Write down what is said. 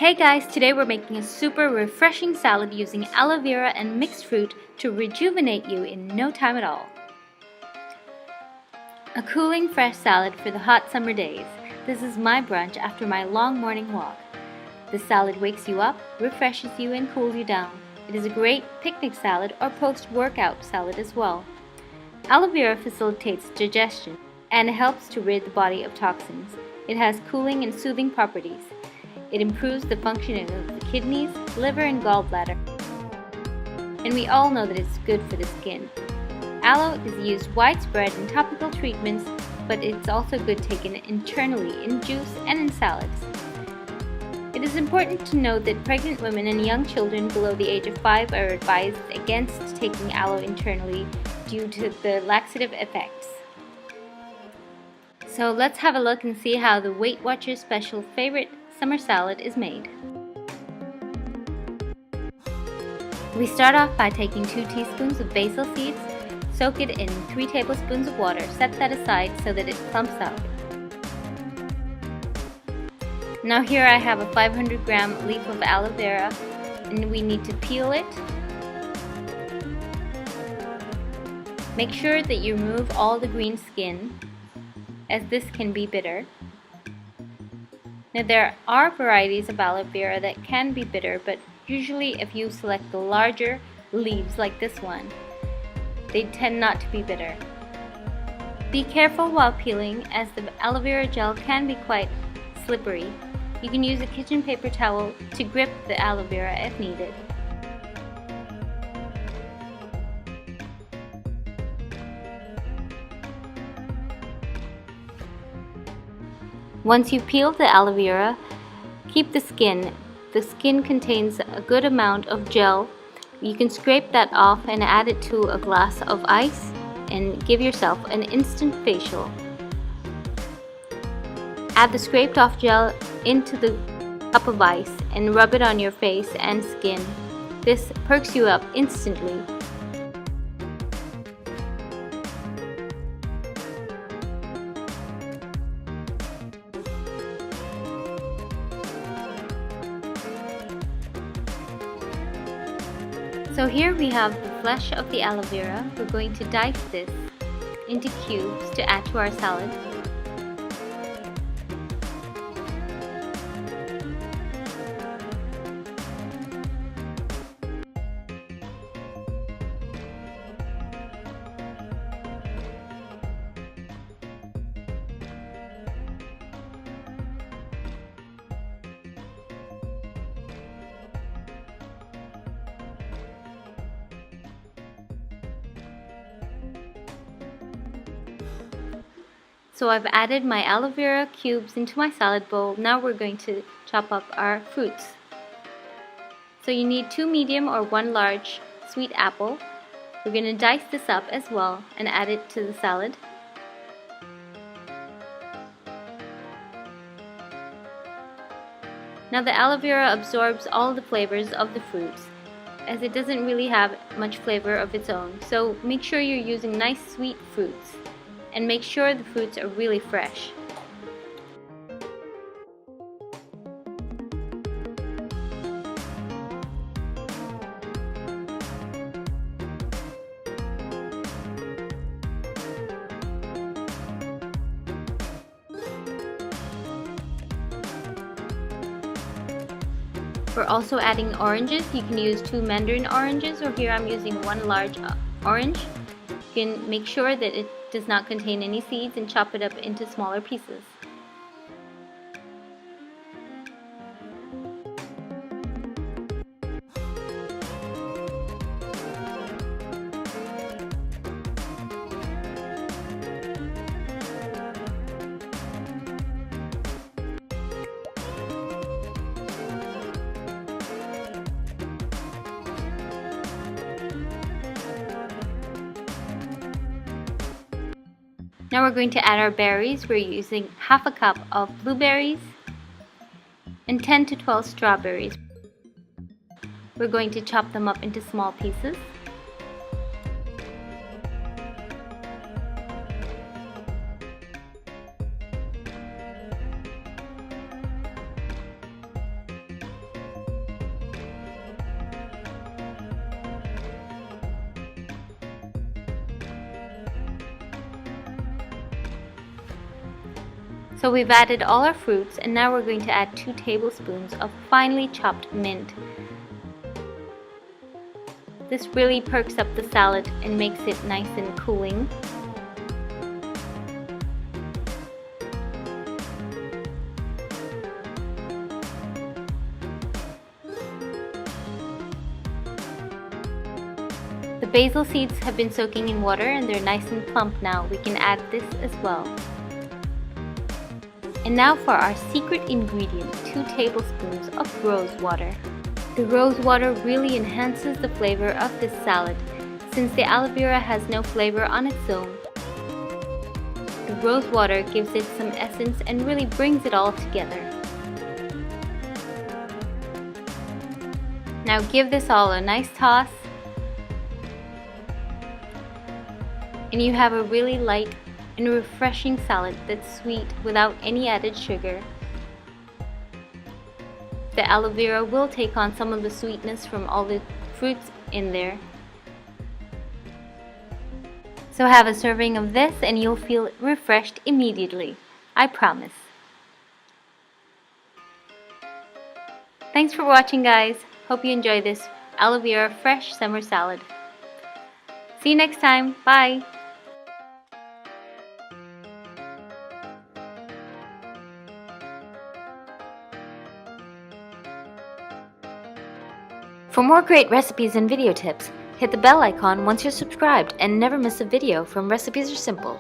Hey guys, today we're making a super refreshing salad using aloe vera and mixed fruit to rejuvenate you in no time at all. A cooling, fresh salad for the hot summer days. This is my brunch after my long morning walk. The salad wakes you up, refreshes you, and cools you down. It is a great picnic salad or post-workout salad as well. Aloe vera facilitates digestion and helps to rid the body of toxins. It has cooling and soothing properties. It improves the functioning of the kidneys, liver, and gallbladder. And we all know that it's good for the skin. Aloe is used widespread in topical treatments, but it's also good taken internally in juice and in salads. It is important to note that pregnant women and young children below the age of 5 are advised against taking aloe internally due to the laxative effects. So let's have a look and see how the Weight Watchers special favorite summer salad is made. We start off by taking 2 teaspoons of basil seeds, soak it in 3 tablespoons of water, set that aside so that it clumps up. Now here I have a 500 gram leaf of aloe vera and we need to peel it. Make sure that you remove all the green skin, as this can be bitter. Now there are varieties of aloe vera that can be bitter, but usually if you select the larger leaves like this one, they tend not to be bitter. Be careful while peeling, as the aloe vera gel can be quite slippery. You can use a kitchen paper towel to grip the aloe vera if needed. Once you peel the aloe vera, keep the skin. The skin contains a good amount of gel. You can scrape that off and add it to a glass of ice and give yourself an instant facial. Add the scraped off gel into the cup of ice and rub it on your face and skin. This perks you up instantly. So here we have the flesh of the aloe vera. We're going to dice this into cubes to add to our salad. So I've added my aloe vera cubes into my salad bowl. Now we're going to chop up our fruits. So you need 2 medium or 1 large sweet apple. We're going to dice this up as well and add it to the salad. Now the aloe vera absorbs all the flavors of the fruits, as it doesn't really have much flavor of its own. So make sure you're using nice sweet fruits. And make sure the fruits are really fresh. We're also adding oranges. You can use 2 mandarin oranges, or here I'm using 1 large orange. You can make sure that it does not contain any seeds and chop it up into smaller pieces. Now we're going to add our berries. We're using half a cup of blueberries and 10 to 12 strawberries. We're going to chop them up into small pieces. So we've added all our fruits, and now we're going to add 2 tablespoons of finely chopped mint. This really perks up the salad and makes it nice and cooling. The basil seeds have been soaking in water and they're nice and plump now. We can add this as well. And now for our secret ingredient, 2 tablespoons of rosewater. The rosewater really enhances the flavor of this salad, since the aloe vera has no flavor on its own. The rosewater gives it some essence and really brings it all together. Now give this all a nice toss, and you have a really light and refreshing salad that's sweet without any added sugar. The aloe vera will take on some of the sweetness from all the fruits in there. So have a serving of this and you'll feel refreshed immediately. I promise. Thanks for watching, guys. Hope you enjoy this aloe vera fresh summer salad. See you next time. Bye. For more great recipes and video tips, hit the bell icon once you're subscribed and never miss a video from Recipes Are Simple.